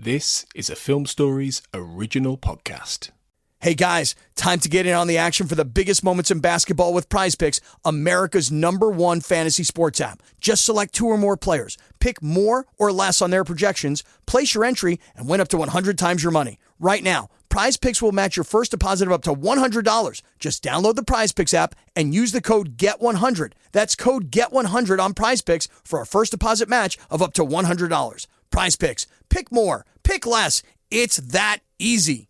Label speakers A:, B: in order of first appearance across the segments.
A: This is a Film Stories original podcast.
B: Hey guys, time to get in on the action for the biggest moments in basketball with Prize Picks, America's #1 fantasy sports app. Just select 2 or more players, pick more or less on their projections, place your entry, and win up to 100 times your money. Right now, Prize Picks will match your first deposit of up to $100. Just download the Prize Picks app and use the code GET100. That's code GET100 on Prize Picks for a first deposit match of up to $100. Prize Picks. Pick more. Pick less. It's that easy.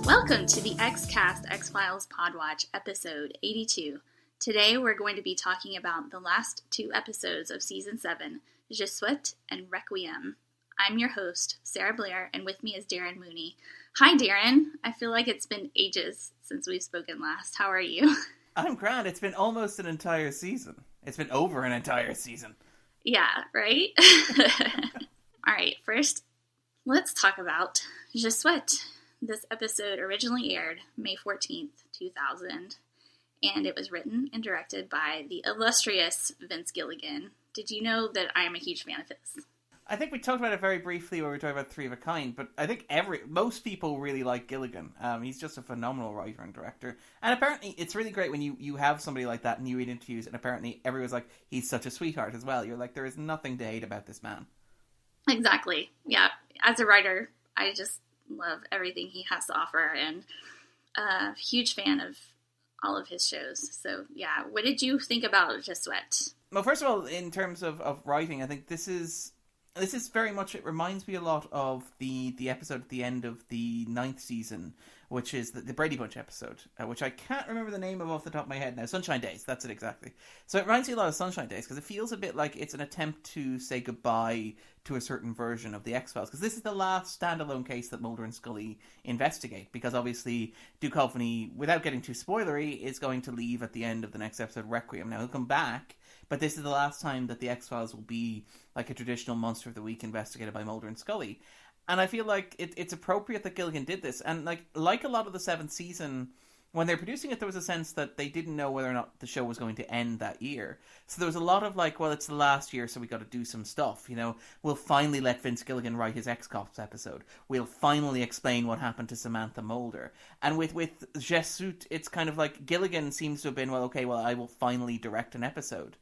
C: Welcome to the X-Cast X-Files Podwatch, episode 82. Today we're going to be talking about the last 2 episodes of season 7, Souhaite and Requiem. I'm your host, Sarah Blair, and with me is Darren Mooney. Hi, Darren. I feel like it's been ages since we've spoken last. How are you?
D: I'm grand. It's been almost an entire season. It's been over an entire season.
C: Yeah, right? All right, first, let's talk about Souhaite. This episode originally aired May 14th, 2000, and it was written and directed by the illustrious Vince Gilligan. Did you know that I am a huge fan of his?
D: I think we talked about it very briefly when we were talking about Three of a Kind, but I think most people really like Gilligan. He's just a phenomenal writer and director. And apparently it's really great when you have somebody like that and you read interviews, and apparently everyone's like, he's such a sweetheart as well. You're like, there is nothing to hate about this man.
C: Exactly. Yeah. As a writer, I just love everything he has to offer, and a huge fan of all of his shows. So, yeah. What did you think about Souhaite?
D: Well, first of all, in terms of writing, I think this is very much, it reminds me a lot of the episode at the end of the 9th season, which is the Brady Bunch episode, which I can't remember the name of off the top of my head now. Sunshine Days, that's it exactly. So it reminds me a lot of Sunshine Days, because it feels a bit like it's an attempt to say goodbye to a certain version of the X-Files, because this is the last standalone case that Mulder and Scully investigate, because obviously Duchovny, without getting too spoilery, is going to leave at the end of the next episode, Requiem. Now he'll come back, but this is the last time that the X-Files will be like a traditional Monster of the Week investigated by Mulder and Scully. And I feel like it's appropriate that Gilligan did this. And like a lot of the 7th season, when they're producing it, there was a sense that they didn't know whether or not the show was going to end that year. So there was a lot of like, well, it's the last year, so we got to do some stuff. You know, we'll finally let Vince Gilligan write his X-Cops episode. We'll finally explain what happened to Samantha Mulder. And with Souhaite, it's kind of like Gilligan seems to have been, well, okay, well, I will finally direct an episode.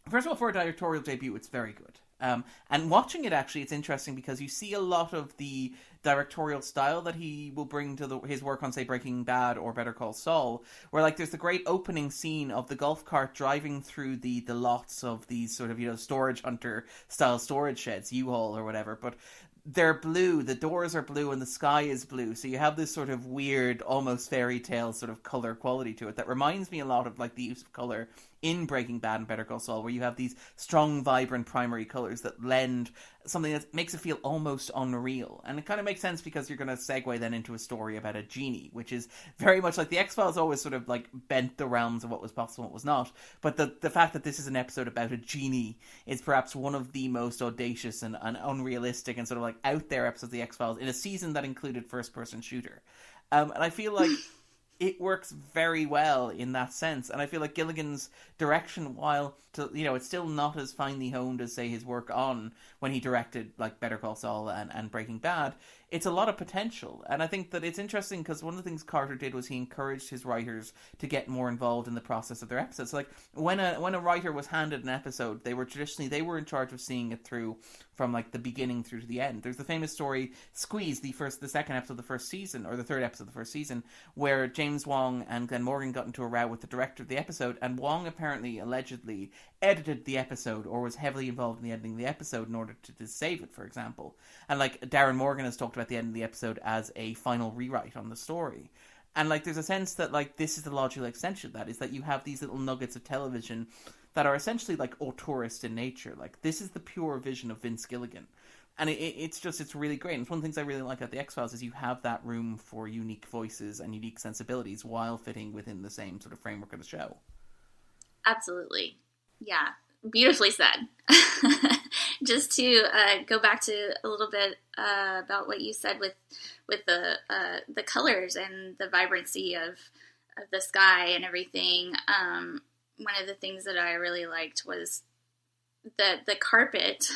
D: First of all, for a directorial debut, it's very good. And watching it, actually, it's interesting because you see a lot of the directorial style that he will bring to his work on, say, Breaking Bad or Better Call Saul, where, like, there's the great opening scene of the golf cart driving through the lots of these sort of, you know, storage hunter-style storage sheds, U-Haul or whatever, but they're blue, the doors are blue, and the sky is blue, so you have this sort of weird, almost fairy tale sort of colour quality to it that reminds me a lot of, like, the use of colour in Breaking Bad and Better Call Saul, where you have these strong, vibrant primary colours that lend something that makes it feel almost unreal. And it kind of makes sense because you're going to segue then into a story about a genie, which is very much like the X-Files always sort of like bent the realms of what was possible and what was not. But the fact that this is an episode about a genie is perhaps one of the most audacious and unrealistic and sort of like out there episodes of the X-Files in a season that included first-person shooter. And I feel like it works very well in that sense. And I feel like Gilligan's direction, while, it's still not as finely honed as, say, his work on when he directed, like, Better Call Saul and Breaking Bad, it's a lot of potential. And I think that it's interesting because one of the things Carter did was he encouraged his writers to get more involved in the process of their episodes. So, like, when a writer was handed an episode, they were in charge of seeing it through from, like, the beginning through to the end. There's the famous story, Squeeze, the second episode of the first season, or the third episode of the first season, where James Wong and Glenn Morgan got into a row with the director of the episode, and Wong apparently, allegedly, edited the episode, or was heavily involved in the editing of the episode in order to save it, for example. And, like, Darren Morgan has talked about the end of the episode as a final rewrite on the story. And, like, there's a sense that, like, this is the logical extension of that, is that you have these little nuggets of television that are essentially, like, auteurist in nature. Like, this is the pure vision of Vince Gilligan. And it's really great. And it's one of the things I really like about the X-Files is you have that room for unique voices and unique sensibilities while fitting within the same sort of framework of the show.
C: Absolutely. Yeah. Beautifully said. Just to go back to a little bit about what you said with the colors and the vibrancy of the sky and everything. One of the things that I really liked was the carpet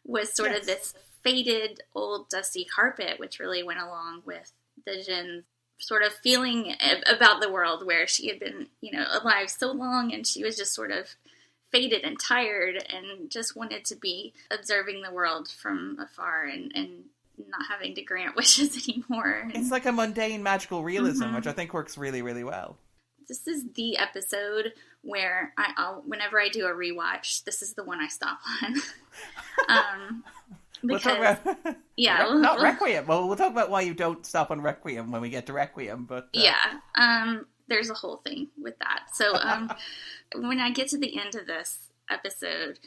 C: was sort of this faded, old, dusty carpet, which really went along with the Jin sort of feeling about the world, where she had been, alive so long, and she was just sort of faded and tired and just wanted to be observing the world from afar and not having to grant wishes anymore.
D: It's like a mundane magical realism, which I think works really, really well.
C: This is the episode where whenever I do a rewatch, this is the one I stop on. Because,
D: not Requiem. Well, we'll talk about why you don't stop on Requiem when we get to Requiem. But
C: there's a whole thing with that. So when I get to the end of this episode,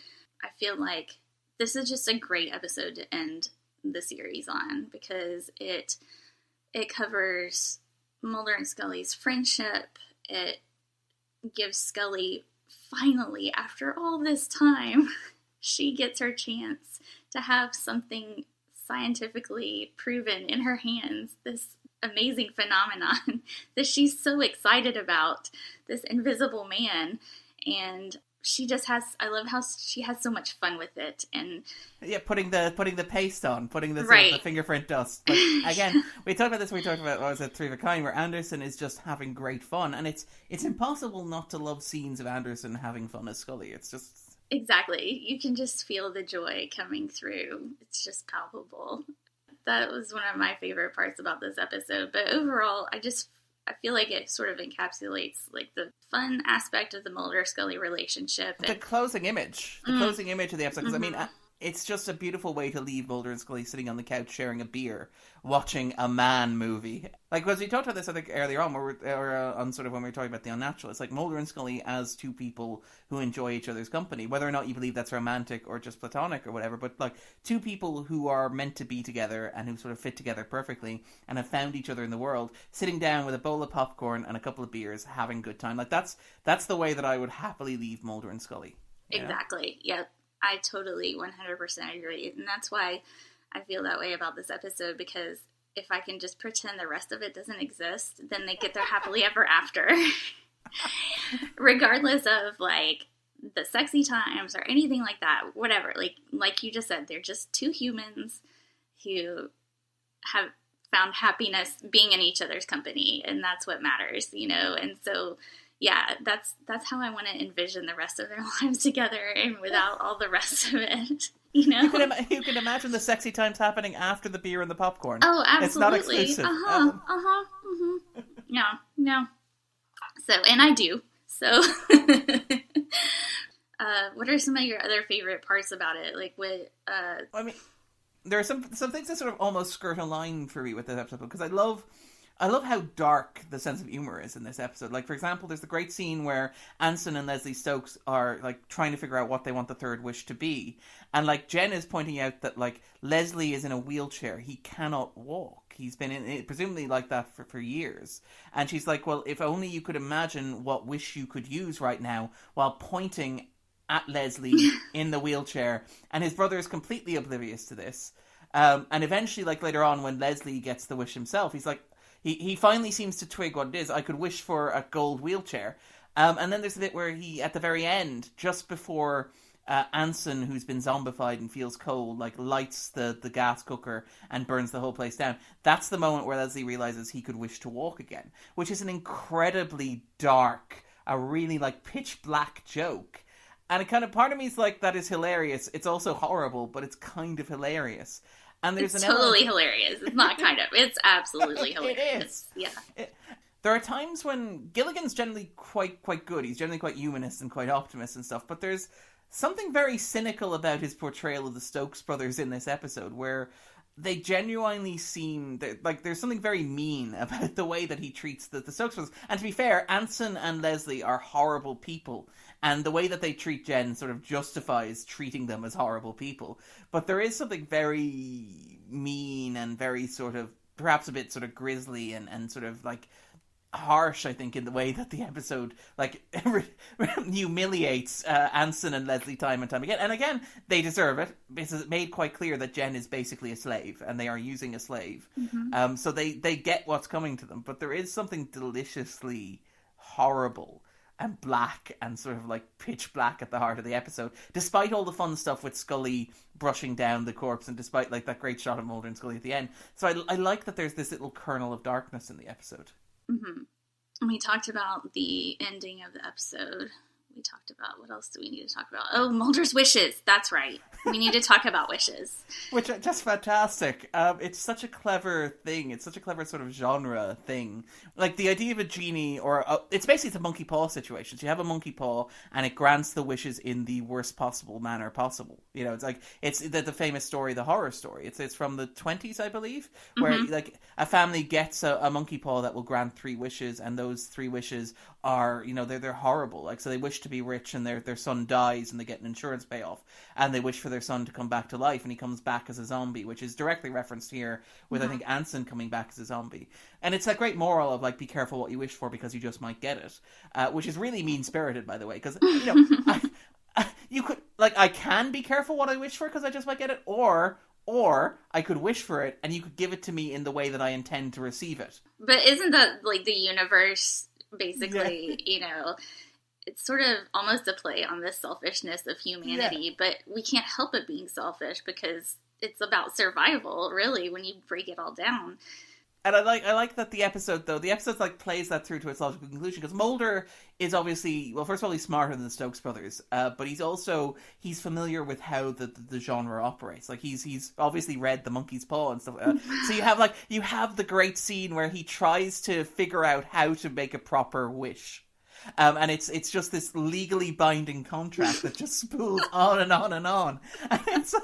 C: I feel like this is just a great episode to end the series on, because it covers Mulder and Scully's friendship. It gives Scully, finally, after all this time, she gets her chance to have something scientifically proven in her hands, this amazing phenomenon that she's so excited about, this invisible man. And she just has, I love how she has so much fun with it. And
D: putting the paste on, putting the, sort of the fingerprint dust. But again, we talked about this when we talked about, what was it, Three of a Kind, where Anderson is just having great fun. And it's impossible not to love scenes of Anderson having fun as Scully. It's just...
C: Exactly. You can just feel the joy coming through. It's just palpable. That was one of my favorite parts about this episode. But overall, I feel like it sort of encapsulates like the fun aspect of the Mulder-Scully relationship.
D: The closing image. The closing image of the episode. Because, I mean, it's just a beautiful way to leave Mulder and Scully sitting on the couch sharing a beer, watching a man movie. Like, because we talked about this, I think, earlier on, on sort of when we were talking about The Unnatural. It's like Mulder and Scully as two people who enjoy each other's company, whether or not you believe that's romantic or just platonic or whatever, but like two people who are meant to be together and who sort of fit together perfectly and have found each other in the world, sitting down with a bowl of popcorn and a couple of beers, having a good time. Like, that's the way that I would happily leave Mulder and Scully.
C: Exactly. Yeah. I totally 100% agree. And that's why I feel that way about this episode, because if I can just pretend the rest of it doesn't exist, then they get their happily ever after. Regardless of, like, the sexy times or anything like that, whatever. Like you just said, they're just two humans who have found happiness being in each other's company, and that's what matters, And so... yeah, that's how I want to envision the rest of their lives together, and without all the rest of it, You
D: can imagine the sexy times happening after the beer and the popcorn.
C: Oh, absolutely.
D: It's not exclusive.
C: No. So, and I do. So, what are some of your other favorite parts about it? Like, what?
D: I mean, there are some things that sort of almost skirt a line for me with this episode, because I love how dark the sense of humor is in this episode. Like, for example, there's the great scene where Anson and Leslie Stokes are, like, trying to figure out what they want the third wish to be. And, like, Jen is pointing out that, like, Leslie is in a wheelchair. He cannot walk. He's been presumably like that for years. And she's like, well, if only you could imagine what wish you could use right now, while pointing at Leslie in the wheelchair. And his brother is completely oblivious to this. And eventually, like, later on, when Leslie gets the wish himself, he's like, He finally seems to twig what it is. I could wish for a gold wheelchair. And then there's a bit where he, at the very end, just before Anson, who's been zombified and feels cold, like, lights the gas cooker and burns the whole place down. That's the moment where Leslie realizes he could wish to walk again, which is an incredibly dark, a really, like, pitch black joke. And it kind of, part of me is like, that is hilarious. It's also horrible, but it's kind of hilarious. And there's
C: it's totally hilarious. It's not kind of. It's absolutely hilarious.
D: It is. Yeah. There are times when Gilligan's generally quite good. He's generally quite humanist and quite optimist and stuff. But there's something very cynical about his portrayal of the Stokes brothers in this episode, where they genuinely seem... like, there's something very mean about the way that he treats the Stokes brothers. And to be fair, Anson and Leslie are horrible people. And the way that they treat Jen sort of justifies treating them as horrible people. But there is something very mean and very sort of, perhaps a bit sort of grisly and sort of like harsh, I think, in the way that the episode like humiliates Anson and Leslie time and time again. And again, they deserve it because it's made quite clear that Jen is basically a slave and they are using a slave.
C: Mm-hmm.
D: So they get what's coming to them. But there is something deliciously horrible and black and sort of like pitch black at the heart of the episode, despite all the fun stuff with Scully brushing down the corpse and despite like that great shot of Mulder and Scully at the end. So I like that there's this little kernel of darkness in the episode.
C: Mm-hmm. And we talked about the ending of the episode. We talked about, what else do we need to talk about? Oh, Mulder's wishes. That's right. We need to talk about wishes.
D: Which are just fantastic. It's such a clever thing. It's such a clever sort of genre thing. Like the idea of a genie, or it's basically a monkey paw situation. So you have a monkey paw and it grants the wishes in the worst possible manner possible. You know, it's like, it's the famous story, the horror story. It's from the 20s, I believe, where like a family gets a monkey paw that will grant 3 wishes, and those 3 wishes are, you know, they're horrible. Like, so they wish to be rich and their son dies and they get an insurance payoff, and they wish for their son to come back to life, and he comes back as a zombie, which is directly referenced here with I think Anson coming back as a zombie. And it's that great moral of like, be careful what you wish for because you just might get it, which is really mean-spirited, by the way, because you know you could, like, I can be careful what I wish for because I just might get it, or I could wish for it and you could give it to me in the way that I intend to receive it.
C: But isn't that like the universe basically, you know, it's sort of almost a play on the selfishness of humanity, but we can't help it being selfish because it's about survival, really, when you break it all down.
D: And I like that the episode like plays that through to its logical conclusion, because Mulder is obviously, well, first of all, he's smarter than the Stokes brothers, but he's familiar with how the genre operates. Like he's obviously read The Monkey's Paw and stuff like that. So you have the great scene where he tries to figure out how to make a proper wish. And it's just this legally binding contract that just spools on and on and on. And it's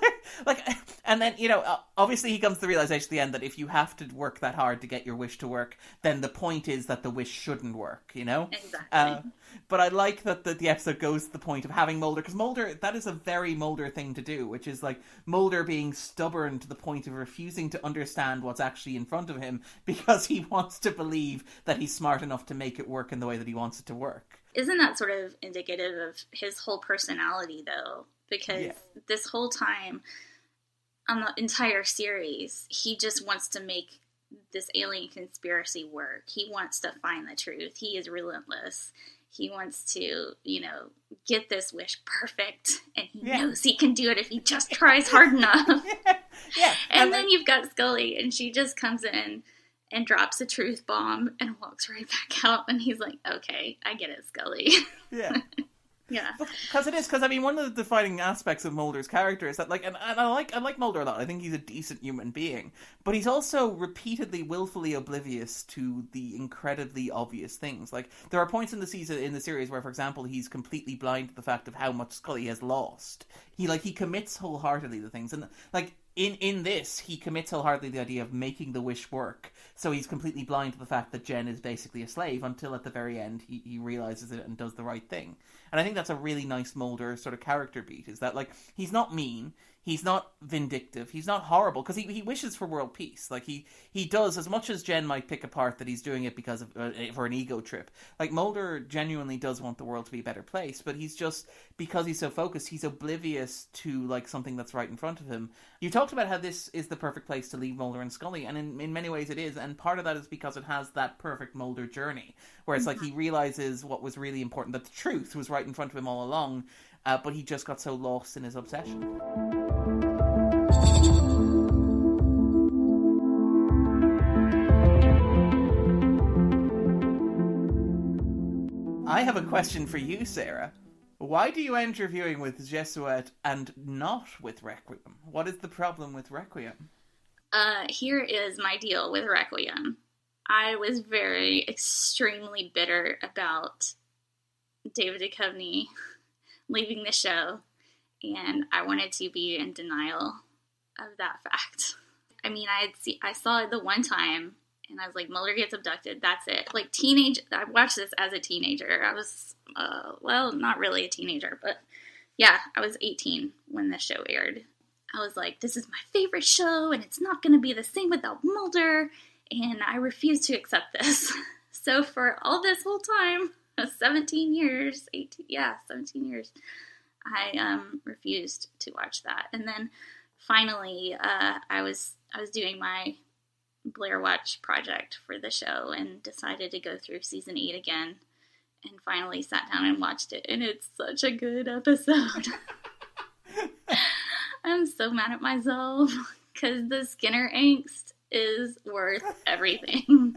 D: like, and then, you know, obviously he comes to the realization at the end that if you have to work that hard to get your wish to work, then the point is that the wish shouldn't work, you know?
C: Exactly.
D: But I like that the episode goes to the point of having Mulder, because Mulder, that is a very Mulder thing to do, which is like Mulder being stubborn to the point of refusing to understand what's actually in front of him because he wants to believe that he's smart enough to make it work in the way that he wants it to work.
C: Isn't that sort of indicative of his whole personality, though? Because this whole time, on the entire series, he just wants to make this alien conspiracy work. He wants to find the truth. He is relentless. He wants to, you know, get this wish perfect, and he knows he can do it if he just tries hard enough. And then you've got Scully, and she just comes in and drops a truth bomb and walks right back out, and he's like, okay, I get it, Scully. Yeah.
D: Because I mean, one of the defining aspects of Mulder's character is that, like, and I like Mulder a lot. I think he's a decent human being, but he's also repeatedly, willfully oblivious to the incredibly obvious things. Like, there are points in the series where, for example, he's completely blind to the fact of how much Scully has lost. He commits wholeheartedly to things, and like, in this, he commits wholeheartedly the idea of making the wish work. So he's completely blind to the fact that Jen is basically a slave until at the very end he realizes it and does the right thing. And I think that's a really nice Mulder sort of character beat, is that, like, he's not mean, he's not vindictive, he's not horrible, because he wishes for world peace. Like, he does, as much as Jen might pick apart that he's doing it because of for an ego trip. Like, Mulder genuinely does want the world to be a better place, but he's just, because he's so focused, he's oblivious to, like, something that's right in front of him. You talked about how this is the perfect place to leave Mulder and Scully, and in many ways it is, and part of that is because it has that perfect Mulder journey, where it's like he realizes what was really important, that the truth was right in front of him all along, but he just got so lost in his obsession. I have a question for you, Sarah. Why do you end your viewing with Souhaite and not with Requiem? What is the problem with Requiem?
C: Here is my deal with Requiem. I was extremely bitter about David Duchovny leaving the show, and I wanted to be in denial of that fact. I mean, I saw it the one time, and I was like, Mulder gets abducted, that's it. Like, I watched this as a teenager. I was, well, not really a teenager, but yeah, I was 18 when this show aired. I was like, this is my favorite show, and it's not going to be the same without Mulder, and I refuse to accept this. So for all this whole time, 17 years, 17 years, I refused to watch that. And then finally, I was doing my Blair Watch project for the show and decided to go through season 8 again, and finally sat down and watched it, and it's such a good episode. I'm so mad at myself because the Skinner angst is worth everything.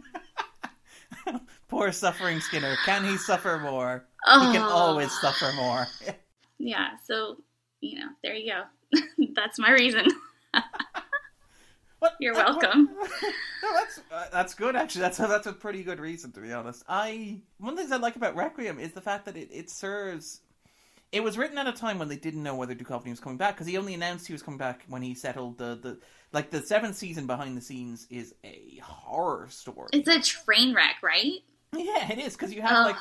D: Poor suffering Skinner. Can he suffer more?
C: Oh.
D: He can always suffer more.
C: Yeah, so, there you go. That's my reason. You're welcome.
D: No, that's good, actually. That's a pretty good reason, to be honest. One of the things I like about Requiem is the fact that it serves... It was written at a time when they didn't know whether Duchovny was coming back, because he only announced he was coming back when he settled the 7th season behind the scenes is a horror story.
C: It's a train wreck, right?
D: Yeah, it is, because you have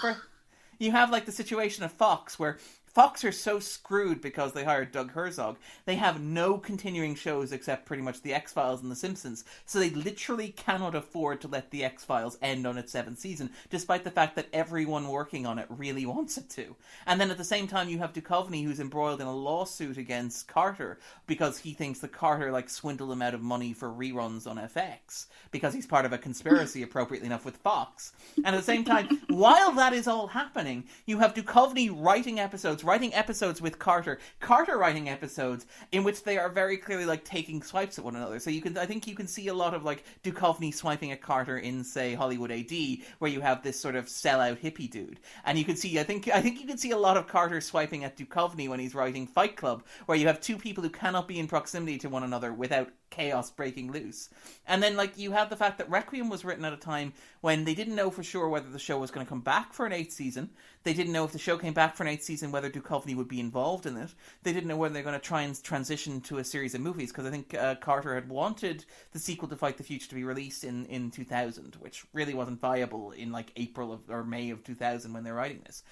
D: the situation of Fox, where Fox are so screwed because they hired Doug Herzog. They have no continuing shows except pretty much The X-Files and The Simpsons. So they literally cannot afford to let The X-Files end on its 7th season, despite the fact that everyone working on it really wants it to. And then at the same time, you have Duchovny, who's embroiled in a lawsuit against Carter because he thinks that Carter swindled him out of money for reruns on FX because he's part of a conspiracy, appropriately enough, with Fox. And at the same time, while that is all happening, you have Duchovny writing episodes with Carter writing episodes in which they are very clearly taking swipes at one another. So I think you can see a lot of Duchovny swiping at Carter in, say, Hollywood AD, where you have this sort of sellout hippie dude, and you can see I think you can see a lot of Carter swiping at Duchovny when he's writing Fight Club, where you have two people who cannot be in proximity to one another without chaos breaking loose. And then you have the fact that Requiem was written at a time when they didn't know for sure whether the show was going to come back for an 8th season. They didn't know if the show came back for an 8th season whether Duchovny would be involved in it. They didn't know whether they're going to try and transition to a series of movies, because I think Carter had wanted the sequel to Fight the Future to be released in 2000, which really wasn't viable in April or May of 2000 when they're writing this.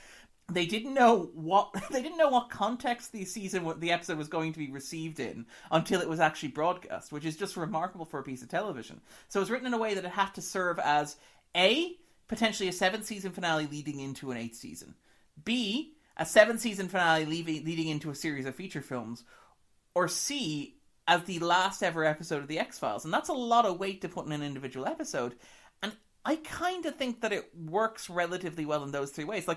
D: They didn't know what context the episode was going to be received in until it was actually broadcast, which is just remarkable for a piece of television. So it was written in a way that it had to serve as A, potentially a 7th season finale leading into an 8th season, B, a 7th season finale leading into a series of feature films, or C, as the last ever episode of The X-Files. And that's a lot of weight to put in an individual episode. And I kind of think that it works relatively well in those three ways.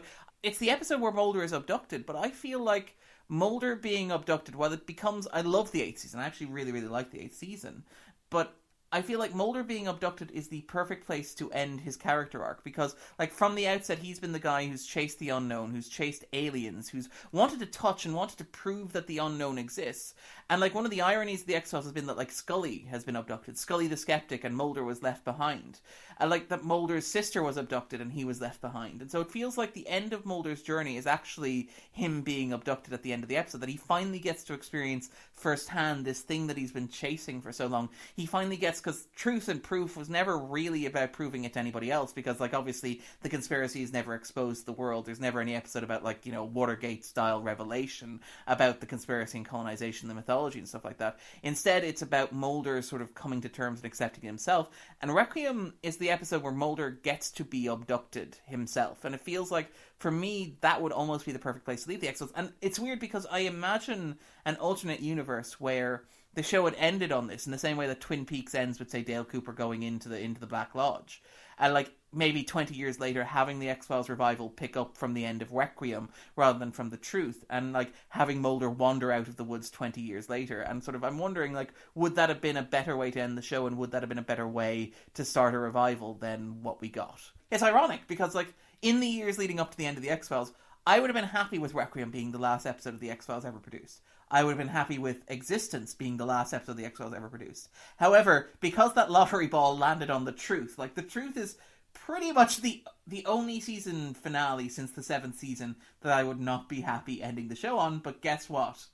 D: It's the episode where Mulder is abducted, but I feel like Mulder being abducted, while it becomes... I love the 8th season. I actually really, really like the 8th season. But I feel like Mulder being abducted is the perfect place to end his character arc, because, from the outset, he's been the guy who's chased the unknown, who's chased aliens, who's wanted to touch and wanted to prove that the unknown exists. And, one of the ironies of the X-Files has been that, Scully has been abducted. Scully the skeptic, and Mulder was left behind. And, that Mulder's sister was abducted and he was left behind. And so it feels like the end of Mulder's journey is actually him being abducted at the end of the episode, that he finally gets to experience firsthand this thing that he's been chasing for so long. He finally gets, because truth and proof was never really about proving it to anybody else, because, obviously the conspiracy is never exposed to the world. There's never any episode about, Watergate-style revelation about the conspiracy and colonization, the mythology and stuff like that. Instead, it's about Mulder sort of coming to terms and accepting himself. And Requiem is the episode where Mulder gets to be abducted himself. And it feels like, for me, that would almost be the perfect place to leave the X-Files. And it's weird because I imagine an alternate universe where the show had ended on this, in the same way that Twin Peaks ends with, say, Dale Cooper going into the Black Lodge. And, maybe 20 years later, having the X-Files revival pick up from the end of Requiem rather than from the truth, and having Mulder wander out of the woods 20 years later. And I'm wondering, would that have been a better way to end the show, and would that have been a better way to start a revival than what we got? It's ironic because in the years leading up to the end of the X-Files, I would have been happy with Requiem being the last episode of the X-Files ever produced. I would have been happy with Existence being the last episode of the X-Files ever produced. However, because that lottery ball landed on the truth, the truth is pretty much the only season finale since the 7th season that I would not be happy ending the show on. But guess what?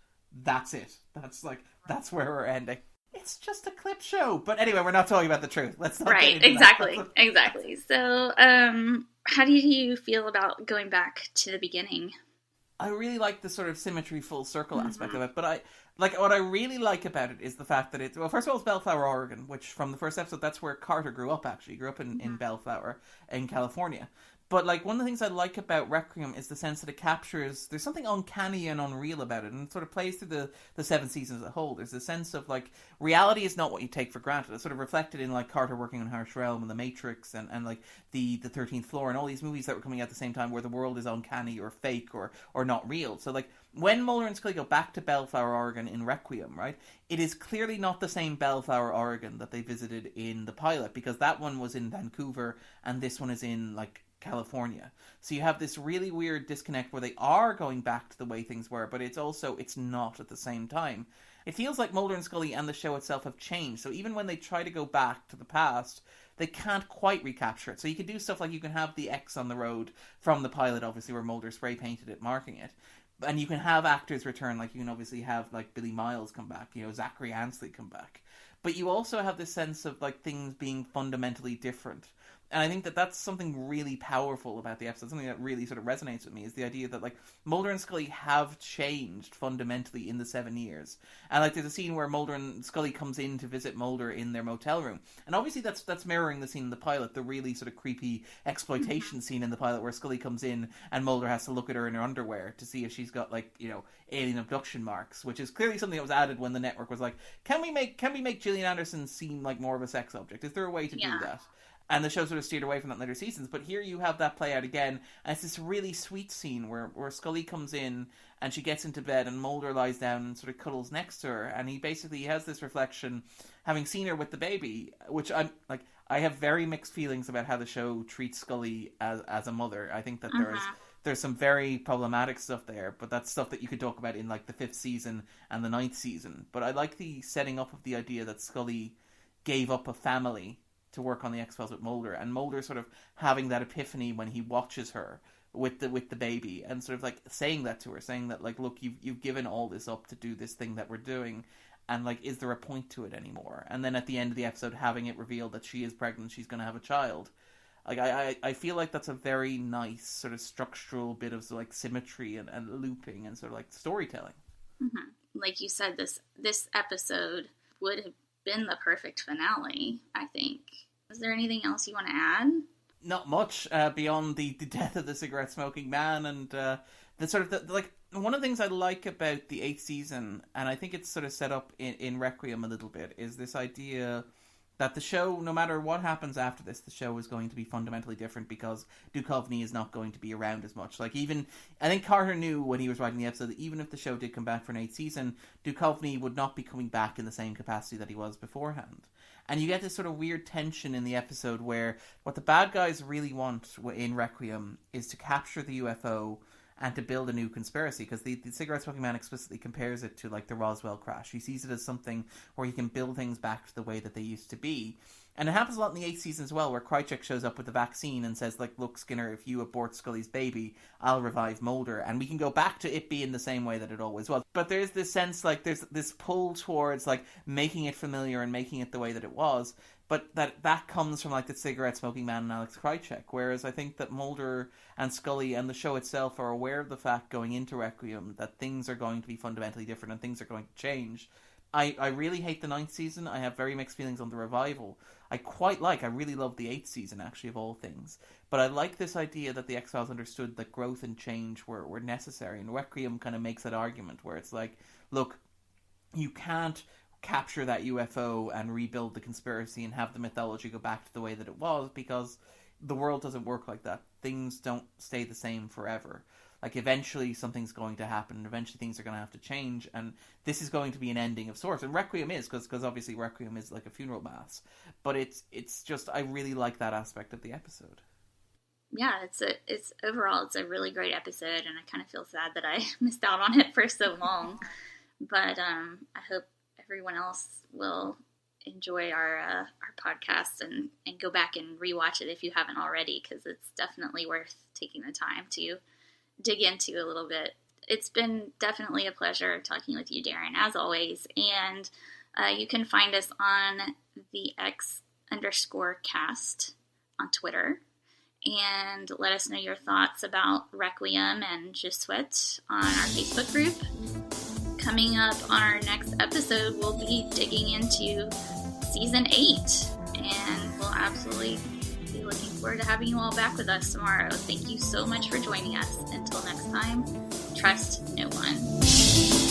D: That's it. That's where we're ending. It's just a clip show. But anyway, we're not talking about the truth. Let's not get into that.
C: Exactly. So, how do you feel about going back to the beginning?
D: I really like the sort of symmetry full circle aspect of it, but Like, what I really like about it is the fact that it's... Well, first of all, it's Bellflower, Oregon, which from the first episode, that's where Carter grew up, actually. He grew up in Bellflower in California. But, like, one of the things I like about Requiem is the sense that it captures... There's something uncanny and unreal about it, and it sort of plays through the 7 seasons as a whole. There's a sense of, like, reality is not what you take for granted. It's sort of reflected in, like, Carter working on Harsh Realm and The Matrix and like, the 13th Floor and all these movies that were coming out at the same time where the world is uncanny or fake or not real. So, like, when Mulder and Scully go back to Bellflower, Oregon in Requiem, right, it is clearly not the same Bellflower, Oregon that they visited in the pilot, because that one was in Vancouver and this one is in, like, California. So you have this really weird disconnect where they are going back to the way things were, but it's not at the same time. It feels like Mulder and Scully and the show itself have changed. So even when they try to go back to the past, they can't quite recapture it. So you can do stuff like you can have the X on the road from the pilot, obviously, where Mulder spray painted it, marking it. And you can have actors return, like you can obviously have like Billy Miles come back, Zachary Ansley come back. But you also have this sense of like things being fundamentally different. And I think that that's something really powerful about the episode. Something that really sort of resonates with me is the idea that, like, Mulder and Scully have changed fundamentally in the 7 years. And, like, there's a scene where Mulder and Scully comes in to visit Mulder in their motel room. And obviously that's mirroring the scene in the pilot, the really sort of creepy exploitation scene in the pilot where Scully comes in and Mulder has to look at her in her underwear to see if she's got, like, alien abduction marks, which is clearly something that was added when the network was like, can we make Gillian Anderson seem like more of a sex object? Is there a way to do that? And the show sort of steered away from that in later seasons. But here you have that play out again. And it's this really sweet scene where Scully comes in and she gets into bed and Mulder lies down and sort of cuddles next to her. And he has this reflection, having seen her with the baby, which I have very mixed feelings about how the show treats Scully as a mother. I think that there's some very problematic stuff there, but that's stuff that you could talk about in like the 5th season and the 9th season. But I like the setting up of the idea that Scully gave up a family to work on the X-Files with Mulder, and Mulder sort of having that epiphany when he watches her with the baby, and sort of like saying that to her, saying that like, look, you've given all this up to do this thing that we're doing, and like, is there a point to it anymore? And then at the end of the episode, having it revealed that she is pregnant, she's going to have a child. Like, I feel like that's a very nice sort of structural bit of like symmetry and looping and sort of like storytelling.
C: Mm-hmm. Like you said, this episode would have been the perfect finale, I think. Is there anything else you want to add? Not
D: much beyond the death of the cigarette smoking man and the sort of like one of the things I like about the 8th season, and I think it's sort of set up in Requiem a little bit, is this idea that the show, no matter what happens after this, the show is going to be fundamentally different because Duchovny is not going to be around as much. Like, even, I think Carter knew when he was writing the episode that even if the show did come back for an 8th season, Duchovny would not be coming back in the same capacity that he was beforehand. And you get this sort of weird tension in the episode where what the bad guys really want in Requiem is to capture the UFO and to build a new conspiracy, because the cigarette smoking man explicitly compares it to like the Roswell crash. He sees it as something where he can build things back to the way that they used to be. And it happens a lot in the 8th season as well, where Krychek shows up with the vaccine and says, like, look, Skinner, if you abort Scully's baby, I'll revive Mulder. And we can go back to it being the same way that it always was. But there's this sense, like, there's this pull towards, like, making it familiar and making it the way that it was. But that comes from, like, the cigarette smoking man and Alex Krychek. Whereas I think that Mulder and Scully and the show itself are aware of the fact going into Requiem that things are going to be fundamentally different and things are going to change. I really hate the 9th season. I have very mixed feelings on the revival. I really love the 8th season, actually, of all things. But I like this idea that the X-Files understood that growth and change were necessary. And Requiem kind of makes that argument where it's like, look, you can't capture that UFO and rebuild the conspiracy and have the mythology go back to the way that it was, because the world doesn't work like that. Things don't stay the same forever. Like, eventually something's going to happen, and eventually things are going to have to change, and this is going to be an ending of sorts. And Requiem is, because obviously Requiem is like a funeral mass. But it's just, I really like that aspect of the episode.
C: Yeah, it's overall, it's a really great episode, and I kind of feel sad that I missed out on it for so long. But I hope everyone else will enjoy our podcast and go back and rewatch it if you haven't already, because it's definitely worth taking the time to dig into a little bit. It's been definitely a pleasure talking with you, Darren, as always. And you can find us on the X_cast on Twitter. And let us know your thoughts about Requiem and Je Souhaite on our Facebook group. Coming up on our next episode, we'll be digging into Season 8, and we'll absolutely be looking forward to having you all back with us tomorrow. Thank you so much for joining us. Until next time, trust no one.